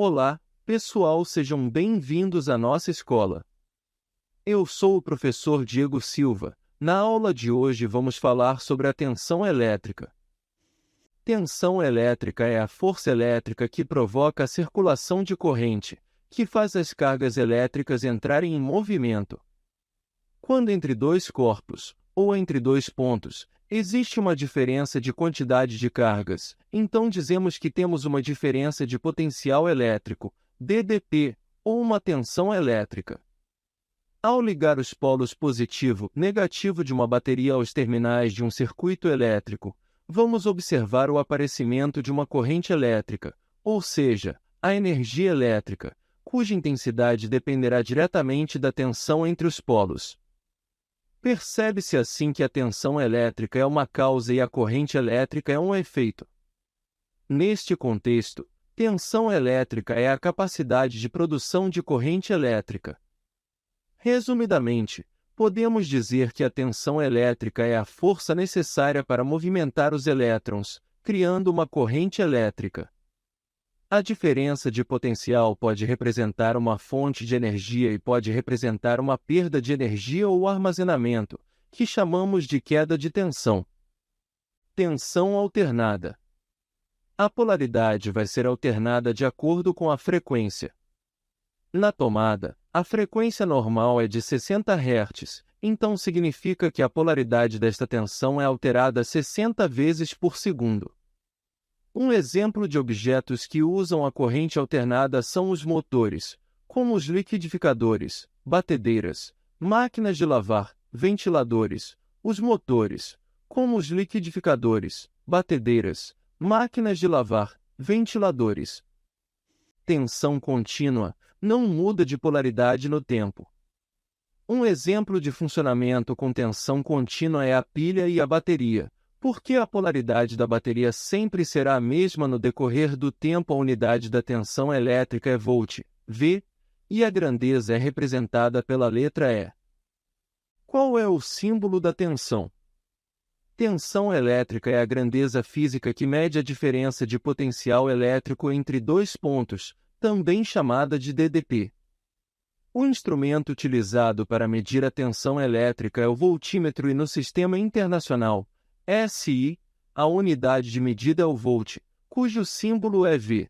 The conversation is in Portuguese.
Olá, pessoal, sejam bem-vindos à nossa escola. Eu sou o professor Diego Silva. Na aula de hoje vamos falar sobre a tensão elétrica. Tensão elétrica é a força elétrica que provoca a circulação de corrente, que faz as cargas elétricas entrarem em movimento. Quando entre dois corpos, ou entre dois pontos, existe uma diferença de quantidade de cargas, então dizemos que temos uma diferença de potencial elétrico, DDP, ou uma tensão elétrica. Ao ligar os polos positivo e negativo de uma bateria aos terminais de um circuito elétrico, vamos observar o aparecimento de uma corrente elétrica, ou seja, a energia elétrica, cuja intensidade dependerá diretamente da tensão entre os polos. Percebe-se assim que a tensão elétrica é uma causa e a corrente elétrica é um efeito. Neste contexto, tensão elétrica é a capacidade de produção de corrente elétrica. Resumidamente, podemos dizer que a tensão elétrica é a força necessária para movimentar os elétrons, criando uma corrente elétrica. A diferença de potencial pode representar uma fonte de energia e pode representar uma perda de energia ou armazenamento, que chamamos de queda de tensão. Tensão alternada. A polaridade vai ser alternada de acordo com a frequência. Na tomada, a frequência normal é de 60 Hz, então significa que a polaridade desta tensão é alterada 60 vezes por segundo. Um exemplo de objetos que usam a corrente alternada são os motores, como os liquidificadores, batedeiras, máquinas de lavar, ventiladores, os motores, como os liquidificadores, batedeiras, máquinas de lavar, ventiladores. Tensão contínua não muda de polaridade no tempo. Um exemplo de funcionamento com tensão contínua é a pilha e a bateria, porque a polaridade da bateria sempre será a mesma no decorrer do tempo. A unidade da tensão elétrica é volt, V, e a grandeza é representada pela letra E. Qual é o símbolo da tensão? Tensão elétrica é a grandeza física que mede a diferença de potencial elétrico entre dois pontos, também chamada de DDP. O instrumento utilizado para medir a tensão elétrica é o voltímetro e no Sistema Internacional, SI, a unidade de medida é o volt, cujo símbolo é V.